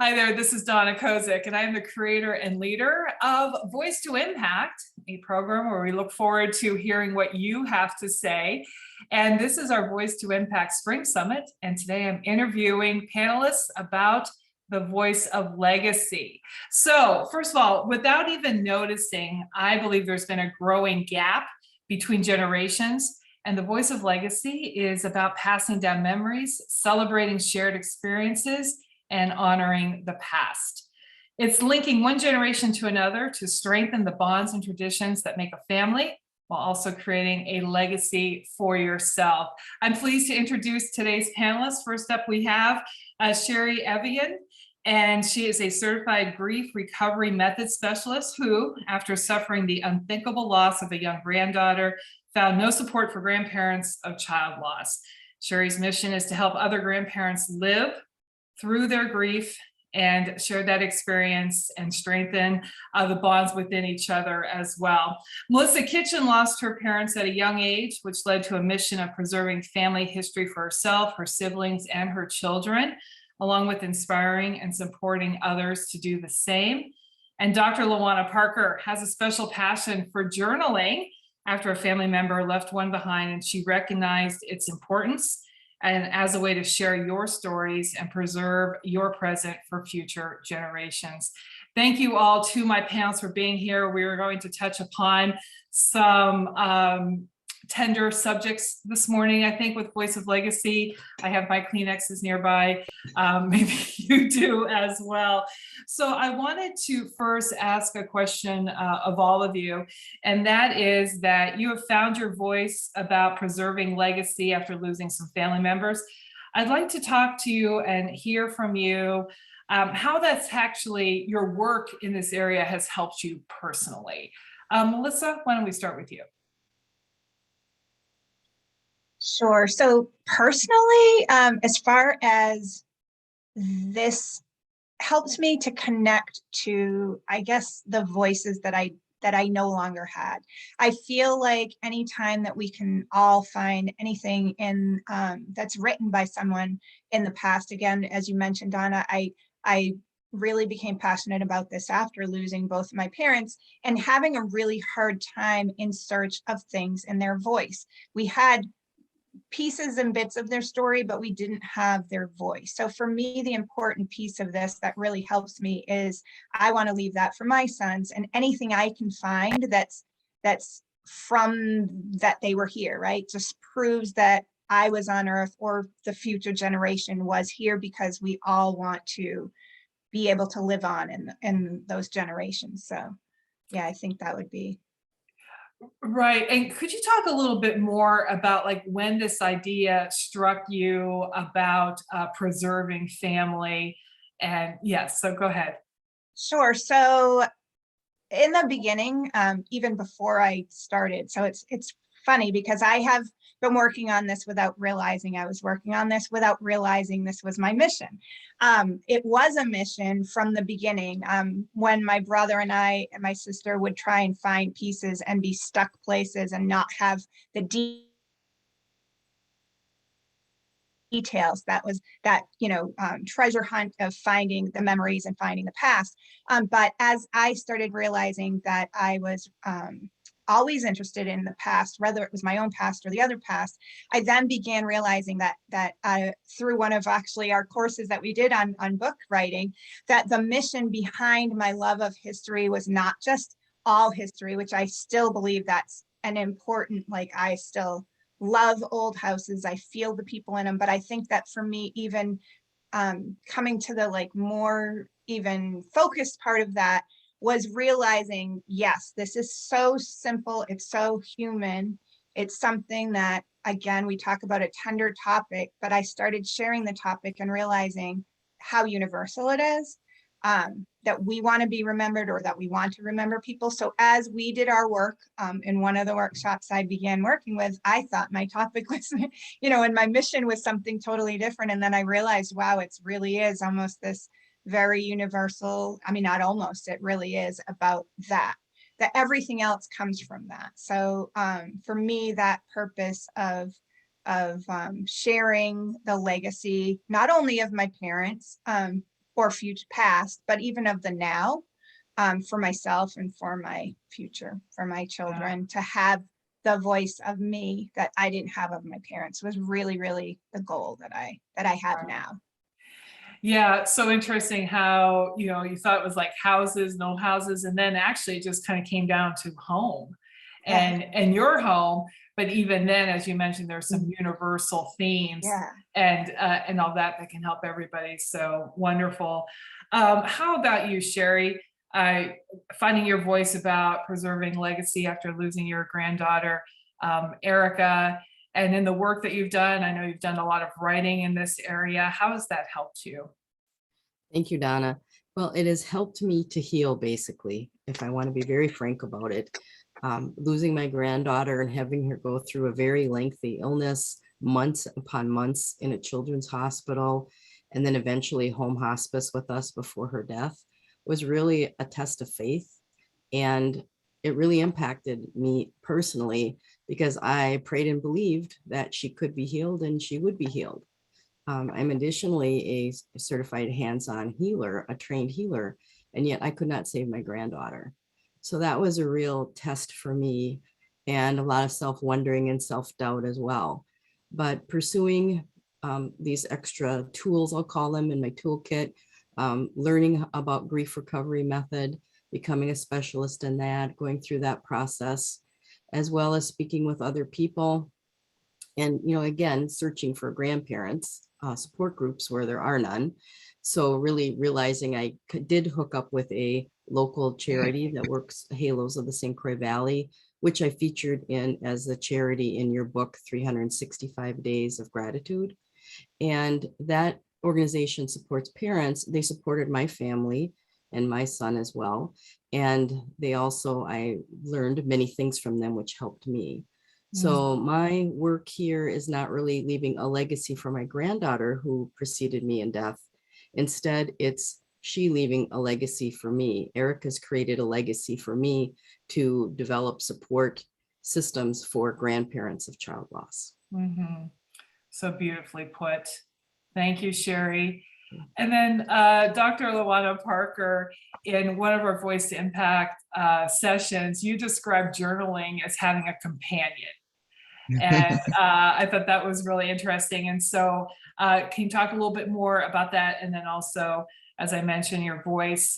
Hi there, this is Donna Kozik, and I am the creator and leader of Voice to Impact, a program where we look forward to hearing what you have to say. And this is our Voice to Impact Spring Summit, and today I'm interviewing panelists about the voice of legacy. So, first of all, without even noticing, I believe there's been a growing gap between generations. And the voice of legacy is about passing down memories, celebrating shared experiences, and honoring the past. It's linking one generation to another to strengthen the bonds and traditions that make a family while also creating a legacy for yourself. I'm pleased to introduce today's panelists. First up, we have Cheri Evjen, and she is a certified grief recovery method specialist who, after suffering the unthinkable loss of a young granddaughter, found no support for grandparents of child loss. Cheri's mission is to help other grandparents live through their grief and share that experience and strengthen the bonds within each other as well. Melissa Kitchen lost her parents at a young age, which led to a mission of preserving family history for herself, her siblings, and her children, along with inspiring and supporting others to do the same. And Dr. Lawana Parker has a special passion for journaling after a family member left one behind, and she recognized its importance and as a way to share your stories and preserve your present for future generations. Thank you all to my panelists for being here. We are going to touch upon some tender subjects this morning, I think, with Voice of Legacy. I have my Kleenexes nearby. Maybe you do as well. So I wanted to first ask a question of all of you, and that is that you have found your voice about preserving legacy after losing some family members. I'd like to talk to you and hear from you how that's actually your work in this area has helped you personally. Melissa, why don't we start with you? Sure. So personally, as far as this helps me to connect to, I guess, the voices that I no longer had. I feel like anytime that we can all find anything in that's written by someone in the past, again, as you mentioned, Donna, I really became passionate about this after losing both my parents and having a really hard time in search of things in their voice. We had pieces and bits of their story, but we didn't have their voice. So for me, the important piece of this that really helps me is I want to leave that for my sons, and anything I can find that's from that they were here, right? Just proves that I was on earth or the future generation was here, because we all want to be able to live on in those generations. So yeah, I think that would be right. And could you talk a little bit more about like when this idea struck you about preserving family? And yes, so go ahead. Sure. So in the beginning, even before I started, so it's funny because I have been working on this without realizing I was working on this, without realizing this was my mission. It was a mission from the beginning. When my brother and I and my sister would try and find pieces and be stuck places and not have the details, that was that treasure hunt of finding the memories and finding the past. But as I started realizing that I was always interested in the past, whether it was my own past or the other past, I then began realizing that through one of actually our courses that we did on book writing, that the mission behind my love of history was not just all history, which I still believe that's an important, like I still love old houses. I feel the people in them, but I think that for me, even coming to the like more even focused part of that was realizing, yes, this is so simple. It's so human. It's something that, again, we talk about a tender topic, but I started sharing the topic and realizing how universal it is, that we want to be remembered, or that we want to remember people. So as we did our work in one of the workshops I began working with, I thought my topic was, and my mission was something totally different. And then I realized, wow, it really is almost this very universal. I mean, not almost, it really is about that everything else comes from that. So for me, that purpose of sharing the legacy, not only of my parents, or future past, but even of the now, for myself and for my future, for my children, to have the voice of me that I didn't have of my parents was really, really the goal that I have now. Yeah, it's so interesting how, you thought it was like houses, no houses, and then actually it just kind of came down to home Yeah. and your home. But even then, as you mentioned, there's some universal themes Yeah. and all that that can help everybody. So wonderful. How about you, Cheri? Finding your voice about preserving legacy after losing your granddaughter, Erica, and in the work that you've done, I know you've done a lot of writing in this area. How has that helped you? Thank you, Donna. Well, it has helped me to heal, basically, if I want to be very frank about it. Losing my granddaughter and having her go through a very lengthy illness, months upon months in a children's hospital, and then eventually home hospice with us before her death, was really a test of faith. And it really impacted me personally because I prayed and believed that she could be healed and she would be healed. I'm additionally a certified hands-on healer, a trained healer, and yet I could not save my granddaughter. So that was a real test for me and a lot of self-wondering and self-doubt as well. But pursuing these extra tools, I'll call them, in my toolkit, learning about grief recovery method, becoming a specialist in that, going through that process, as well as speaking with other people. And, again, searching for grandparents, support groups where there are none. So really realizing I did hook up with a local charity that works Halos of the St. Croix Valley, which I featured in as the charity in your book, 365 Days of Gratitude. And that organization supports parents. They supported my family and my son as well. And I learned many things from them, which helped me. So my work here is not really leaving a legacy for my granddaughter who preceded me in death. Instead, it's she leaving a legacy for me. Erica's created a legacy for me to develop support systems for grandparents of child loss. Mm-hmm. So beautifully put. Thank you, Cheri. And then Dr. Luana Parker, in one of our Voice to Impact sessions, you described journaling as having a companion. And I thought that was really interesting. And so can you talk a little bit more about that? And then also, as I mentioned, your voice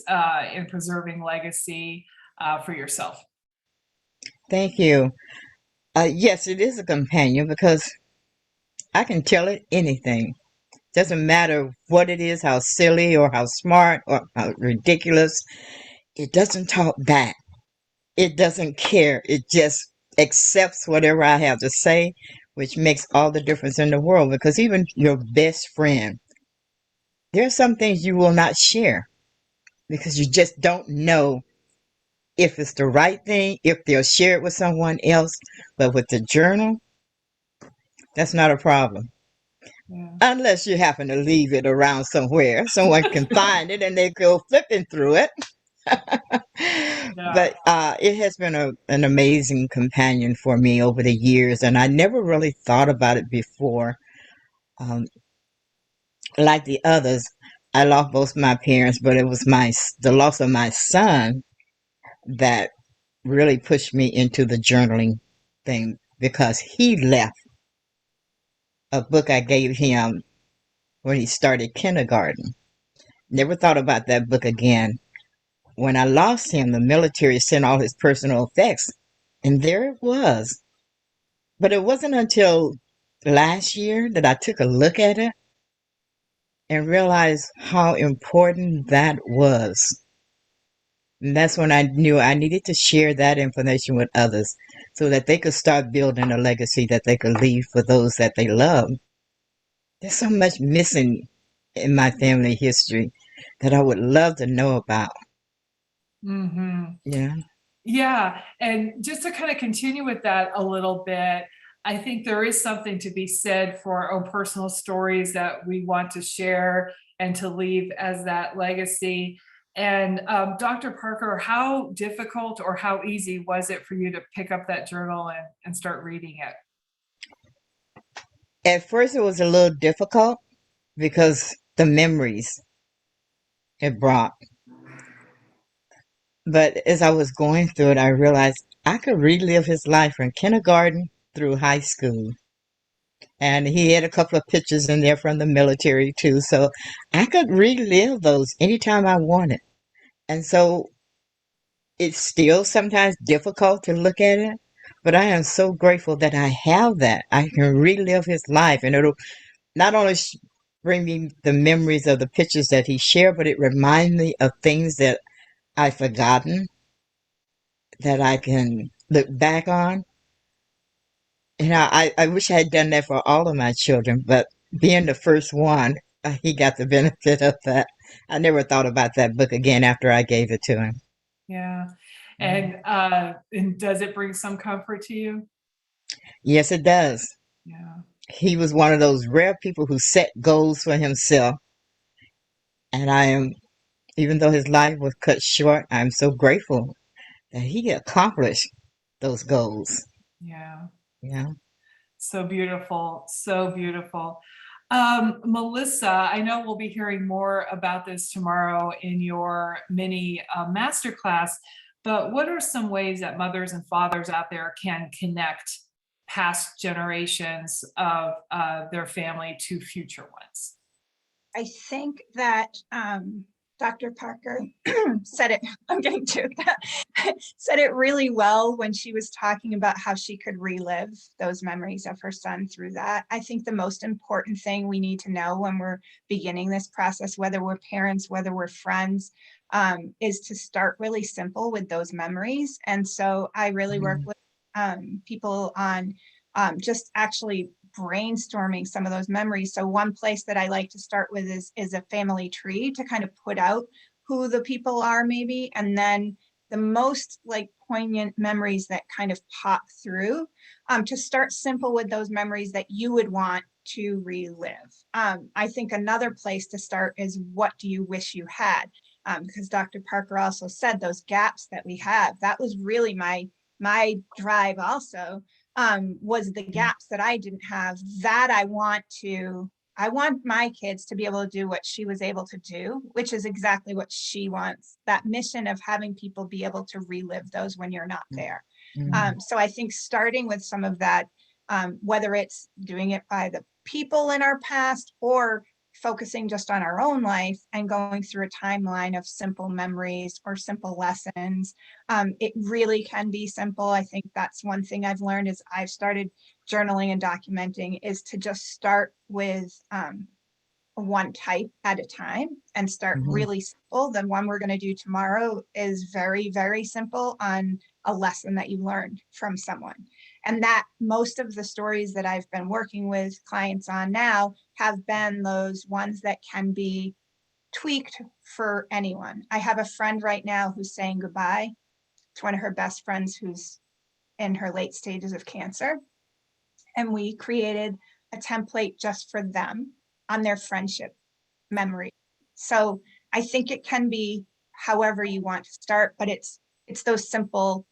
in preserving legacy for yourself. Thank you. Yes, it is a companion because I can tell it anything. Doesn't matter what it is, how silly or how smart or how ridiculous. It doesn't talk back. It doesn't care. It just accepts whatever I have to say, which makes all the difference in the world. Because even your best friend, there are some things you will not share because you just don't know if it's the right thing, if they'll share it with someone else. But with the journal, that's not a problem. Yeah. Unless you happen to leave it around somewhere. Someone can find it and they go flipping through it. Yeah. But it has been an amazing companion for me over the years, and I never really thought about it before. Um, like the others, I lost both my parents, but it was the loss of my son that really pushed me into the journaling thing because he left a book I gave him when he started kindergarten. Never thought about that book again. When I lost him, the military sent all his personal effects, and there it was. But it wasn't until last year that I took a look at it and realized how important that was. And that's when I knew I needed to share that information with others so that they could start building a legacy that they could leave for those that they love. There's so much missing in my family history that I would love to know about. Mm-hmm. Yeah. Yeah, and just to kind of continue with that a little bit, I think there is something to be said for our own personal stories that we want to share and to leave as that legacy. And Dr. Parker, how difficult or how easy was it for you to pick up that journal and start reading it? At first, it was a little difficult because the memories. it brought. But as I was going through it, I realized I could relive his life from kindergarten through high school. And he had a couple of pictures in there from the military too. So I could relive those anytime I wanted. And so it's still sometimes difficult to look at it, but I am so grateful that I have that. I can relive his life, and it'll not only bring me the memories of the pictures that he shared, but it reminds me of things that I've forgotten that I can look back on. I wish I had done that for all of my children, but being the first one, he got the benefit of that. I never thought about that book again after I gave it to him. Yeah. Mhm. And does it bring some comfort to you? Yes, it does. Yeah. He was one of those rare people who set goals for himself. And I am, even though his life was cut short, I'm so grateful that he accomplished those goals. Yeah. Yeah. So beautiful. So beautiful. Melissa, I know we'll be hearing more about this tomorrow in your mini masterclass, but what are some ways that mothers and fathers out there can connect past generations of their family to future ones? I think that Dr. Parker said it, I'm getting choked, said it really well when she was talking about how she could relive those memories of her son through that. I think the most important thing we need to know when we're beginning this process, whether we're parents, whether we're friends, is to start really simple with those memories. And so I really work Mhm. with people on just actually brainstorming some of those memories. So one place that I like to start with is a family tree to kind of put out who the people are maybe, and then the most like poignant memories that kind of pop through, to start simple with those memories that you would want to relive. I think another place to start is what do you wish you had? Because Dr. Parker also said those gaps that we have, that was really my drive also, was the gaps that I didn't have that I want my kids to be able to do what she was able to do, which is exactly what she wants, that mission of having people be able to relive those when you're not there. Mhm. So I think starting with some of that, whether it's doing it by the people in our past or focusing just on our own life and going through a timeline of simple memories or simple lessons. It really can be simple. I think that's one thing I've learned is I've started journaling and documenting is to just start with one type at a time and start Mhm. really simple. The one we're going to do tomorrow is very, very simple on a lesson that you learned from someone. And that most of the stories that I've been working with clients on now have been those ones that can be tweaked for anyone. I have a friend right now who's saying goodbye to one of her best friends who's in her late stages of cancer. And we created a template just for them on their friendship memory. So I think it can be however you want to start, but it's those simple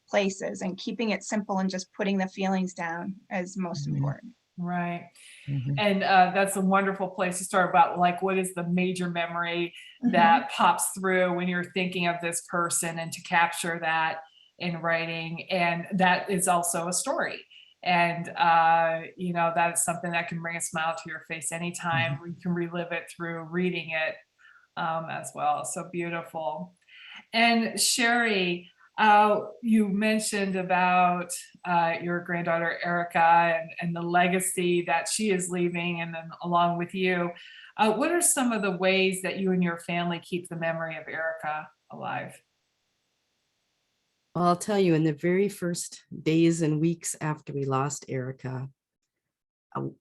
places, and keeping it simple and just putting the feelings down is most Mhm. important. Right. Mhm. And that's a wonderful place to start about like what is the major memory Mhm. that pops through when you're thinking of this person and to capture that in writing. And that is also a story. And that's something that can bring a smile to your face anytime. Mhm. You can relive it through reading it as well. So beautiful. And Cheri, you mentioned about your granddaughter Erica and the legacy that she is leaving, and then along with you. What are some of the ways that you and your family keep the memory of Erica alive? Well, I'll tell you, in the very first days and weeks after we lost Erica,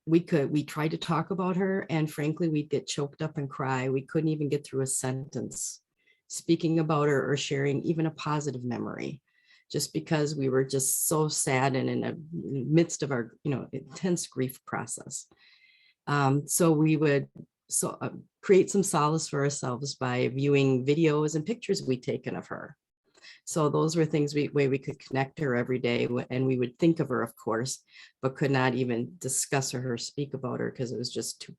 we tried to talk about her, and frankly, we'd get choked up and cry. We couldn't even get through a sentence speaking about her or sharing even a positive memory, just because we were just so sad and in the midst of our, intense grief process. So we would create some solace for ourselves by viewing videos and pictures we'd taken of her. So those were things way we could connect her every day, and we would think of her, of course, but could not even discuss her or speak about her because it was just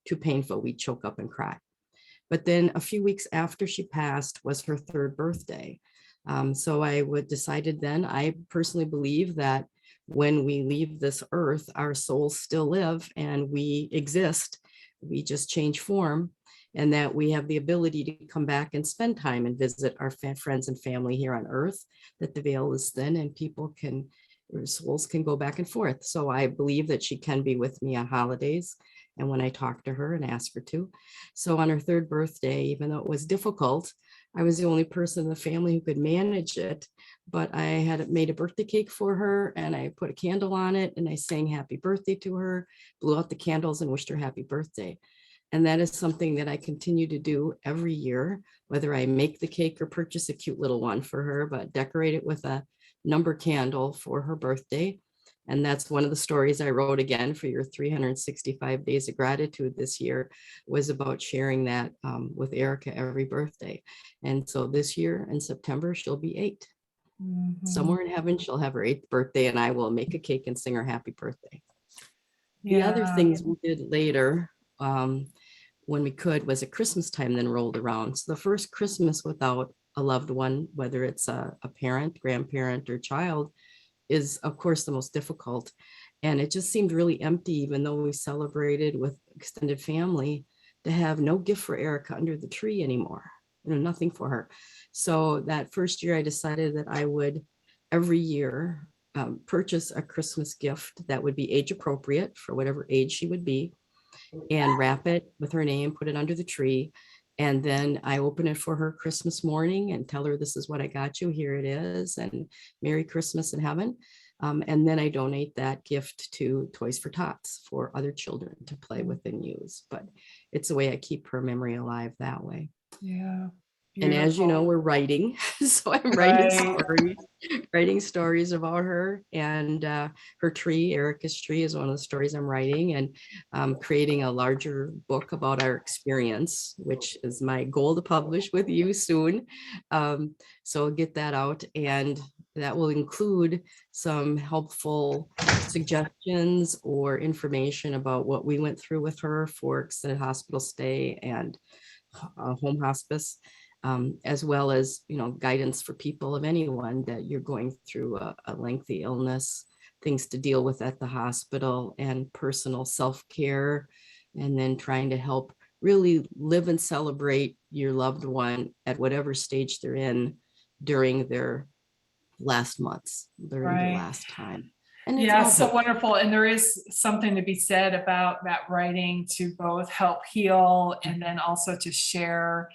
too painful. We'd choke up and cry. But then a few weeks after she passed was her third birthday. So I would decided then, I personally believe that when we leave this earth, our souls still live and we exist. We just change form, and that we have the ability to come back and spend time and visit our friends and family here on earth, that the veil is thin and people can, their souls can go back and forth. So I believe that she can be with me on holidays and when I talk to her and ask her to. So on her third birthday, even though it was difficult, I was the only person in the family who could manage it, but I had made a birthday cake for her and I put a candle on it and I sang happy birthday to her, blew out the candles and wished her happy birthday. And that is something that I continue to do every year, whether I make the cake or purchase a cute little one for her, but decorate it with a number candle for her birthday. And that's one of the stories I wrote again for your 365 days of gratitude this year, was about sharing that with Erica every birthday. And so this year in September, she'll be 8. Somewhere in heaven, she'll have her 8th birthday and I will make a cake and sing her happy birthday. The other things we did later, when we could, was at Christmas time then rolled around. So the first Christmas without a loved one, whether it's a parent, grandparent, or child, is of course the most difficult. And it just seemed really empty, even though we celebrated with extended family, to have no gift for Erica under the tree anymore, nothing for her. So that first year I decided that I would every year purchase a Christmas gift that would be age appropriate for whatever age she would be, and wrap it with her name, put it under the tree. And then I open it for her Christmas morning and tell her, this is what I got you, here it is, and Merry Christmas in heaven. And then I donate that gift to Toys for Tots for other children to play with and use. But it's a way I keep her memory alive that way. Yeah. And as you know, Beautiful. we're writing. So I'm Right. writing stories about her, and her tree, Erica's tree, is one of the stories I'm writing, and creating a larger book about our experience, which is my goal to publish with you soon. So I'll get that out, and that will include some helpful suggestions or information about what we went through with her for extended hospital stay and home hospice. As well as, guidance for people of anyone that you're going through a lengthy illness, things to deal with at the hospital, and personal self-care, and then trying to help really live and celebrate your loved one at whatever stage they're in during their last months, during their Right. last time. And it's Yeah, all so hope. wonderful. And there is something to be said about that writing to both help heal and then also to share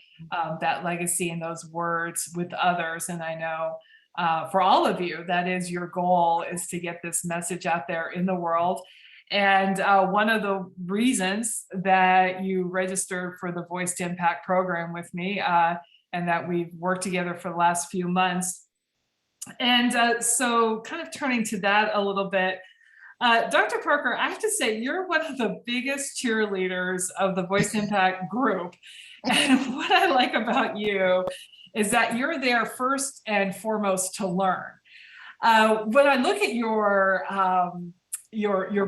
that legacy and those words with others. And I know for all of you, that is your goal, is to get this message out there in the world. And one of the reasons that you registered for the Voice to Impact program with me, and that we've worked together for the last few months. And so kind of turning to that a little bit, Dr. Parker, I have to say, you're one of the biggest cheerleaders of the Voice Impact group. And what I like about you is that you're there first and foremost to learn. When I look at your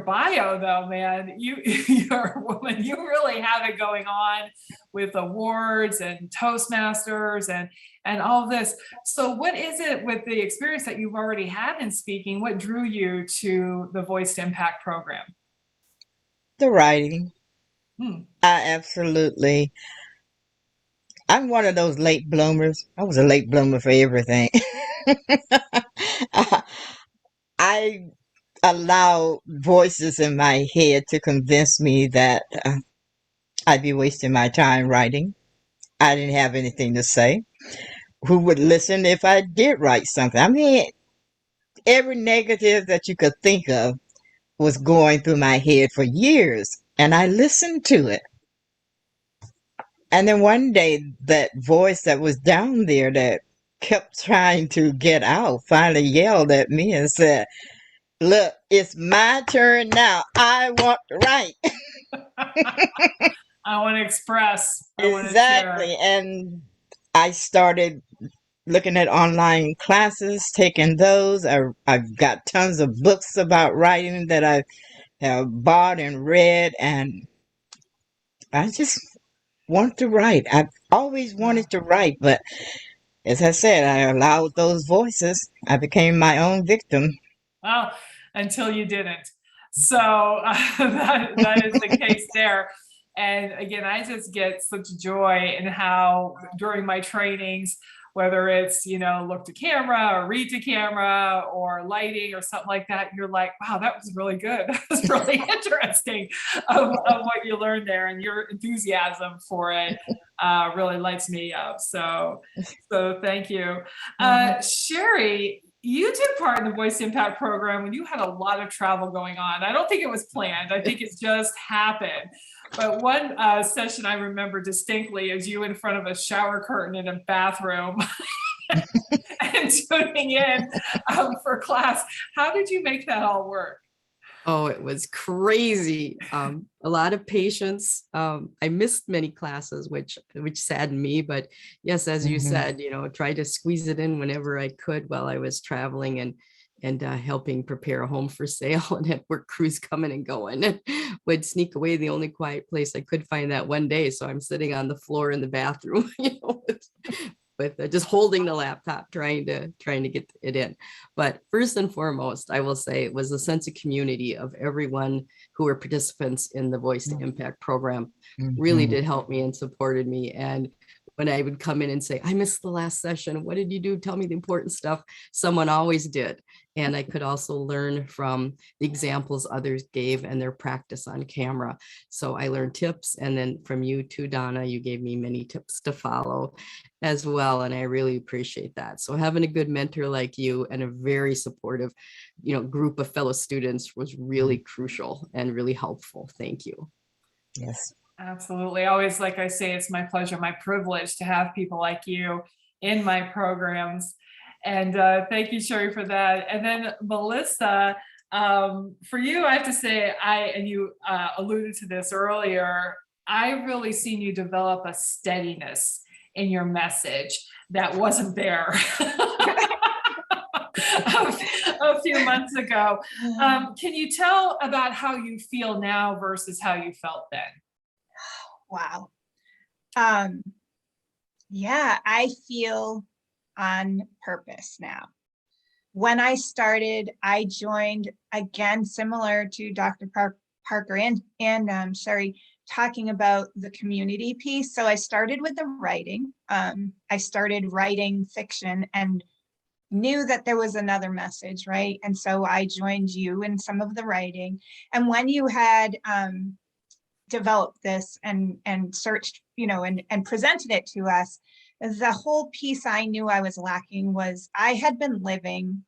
bio, though, man, you're a woman. You really have it going on with awards and Toastmasters and all of this. So what is it with the experience that you've already had in speaking? What drew you to the Voice to Impact program? The writing. I'm one of those late bloomers. I was a late bloomer for everything. I allow voices in my head to convince me that I'd be wasting my time writing. I didn't have anything to say. Who would listen if I did write something? I mean, every negative that you could think of was going through my head for years, and I listened to it. And then one day, that voice that was down there that kept trying to get out finally yelled at me and said, "Look, it's my turn now. I want to write." I want to express, I want to share. Exactly. And I started looking at online classes, taking those. I've got tons of books about writing that I have bought and read, and I just want to write. I've always wanted to write, but as I said, I allowed those voices. I became my own victim. Well, until you didn't. So that is the case there. And again, I just get such joy in how during my trainings, whether it's, look to camera or read to camera or lighting or something like that, you're like, wow, that was really good. That was really interesting of what you learned there, and your enthusiasm for it really lights me up. So thank you. Cheri, you took part in the Voice Impact program when you had a lot of travel going on. I don't think it was planned. I think it just happened. But one session I remember distinctly is you in front of a shower curtain in a bathroom and tuning in for class. How did you make that all work? Oh, it was crazy. A lot of patience. I missed many classes, which saddened me. But yes, as you said, try to squeeze it in whenever I could while I was traveling and helping prepare a home for sale, and had work crews coming and going, and would sneak away the only quiet place I could find that one day. So I'm sitting on the floor in the bathroom, with just holding the laptop, trying to get it in. But first and foremost, I will say it was a sense of community of everyone who were participants in the Voice to Impact program. Really did help me and supported me. And when I would come in and say, I missed the last session, what did you do? Tell me the important stuff. Someone always did. And I could also learn from the examples others gave and their practice on camera. So I learned tips. And then from you too, Donna, you gave me many tips to follow as well. And I really appreciate that. So having a good mentor like you and a very supportive, group of fellow students was really crucial and really helpful. Thank you. Yes. Absolutely. Always, like I say, it's my pleasure, my privilege to have people like you in my programs. And thank you, Cheri, for that. And then Melissa, for you, I have to say, and you alluded to this earlier, I really seen you develop a steadiness in your message that wasn't there a few months ago. Can you tell about how you feel now versus how you felt then? Wow. Yeah, I feel on purpose now. When I started, I joined, again, similar to Dr. Parker and Cheri, talking about the community piece. So I started with the writing. I started writing fiction and knew that there was another message, right? And so I joined you in some of the writing. And when you had developed this and searched, and presented it to us, the whole piece I knew I was lacking was I had been living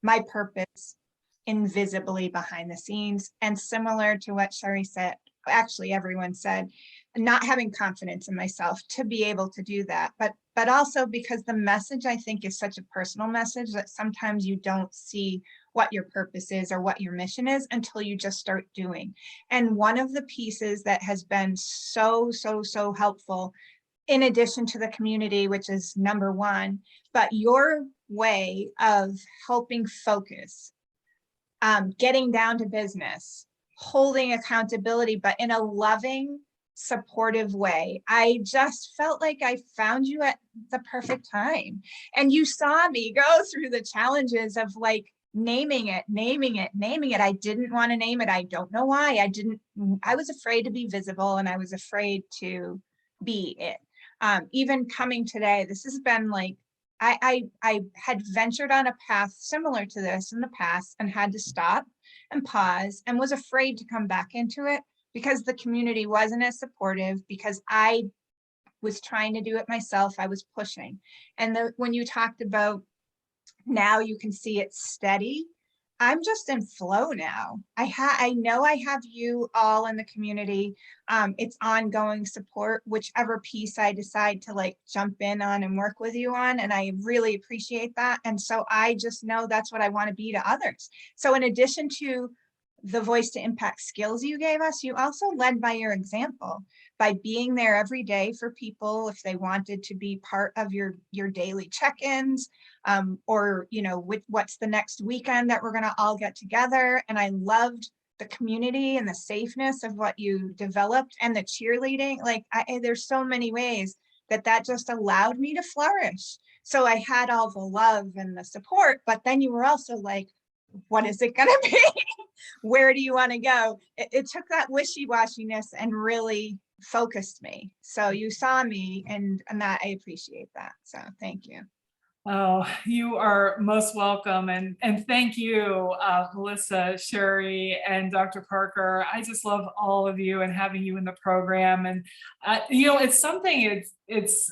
my purpose invisibly behind the scenes. And similar to what Cheri said, actually everyone said, not having confidence in myself to be able to do that. But also because the message, I think, is such a personal message that sometimes you don't see what your purpose is or what your mission is until you just start doing. And one of the pieces that has been so helpful, in addition to the community, which is number one, but your way of helping focus, getting down to business, holding accountability, but in a loving, supportive way. I just felt like I found you at the perfect time. And you saw me go through the challenges of like naming it. I didn't want to name it. I don't know why. I was afraid to be visible, and I was afraid to be it. Even coming today, this has been like, I had ventured on a path similar to this in the past and had to stop and pause and was afraid to come back into it because the community wasn't as supportive, because I was trying to do it myself. I was pushing. And when you talked about now you can see it steady, I'm just in flow now. I know I have you all in the community. It's ongoing support, whichever piece I decide to like jump in on and work with you on. And I really appreciate that. And so I just know that's what I want to be to others. So in addition to the Voice to Impact skills you gave us, you also led by your example, by being there every day for people if they wanted to be part of your daily check-ins, or what's the next weekend that we're going to all get together. And I loved the community and the safeness of what you developed and the cheerleading, like there's so many ways that just allowed me to flourish. So I had all the love and the support, but then you were also like, what is it going to be? Where do you want to go? It took that wishy-washiness and really focused me. So you saw me, and that I appreciate that. So thank you. Oh, you are most welcome. And thank you, Melissa, Cheri, and Dr. Parker. I just love all of you and having you in the program. And, it's something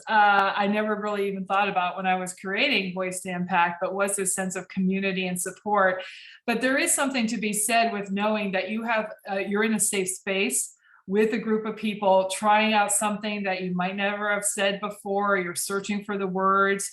I never really even thought about when I was creating Voice to Impact, but was this sense of community and support. But there is something to be said with knowing that you're in a safe space with a group of people trying out something that you might never have said before. You're searching for the words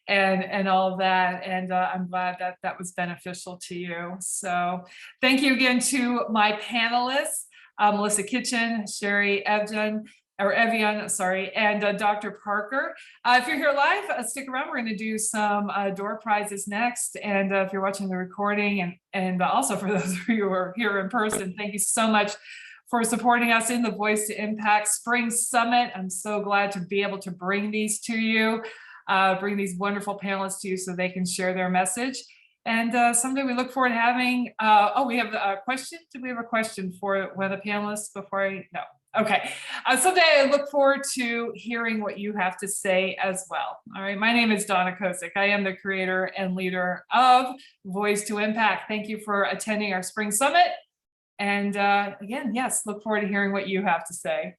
and all of that. And I'm glad that was beneficial to you. So thank you again to my panelists, Melissa Kitchen, Cheri Evjen, and Dr. Parker. If you're here live, stick around. We're going to do some door prizes next. And if you're watching the recording, and also for those of you who are here in person, thank you so much for supporting us in the Voice to Impact Spring Summit. I'm so glad to be able to bring these to you. Bring these wonderful panelists to you so they can share their message. And someday we look forward to having, we have a question. Did we have a question for one of the panelists before no. Okay. Someday I look forward to hearing what you have to say as well. All right. My name is Donna Kozik. I am the creator and leader of Voice to Impact. Thank you for attending our Spring Summit. And again, yes, look forward to hearing what you have to say.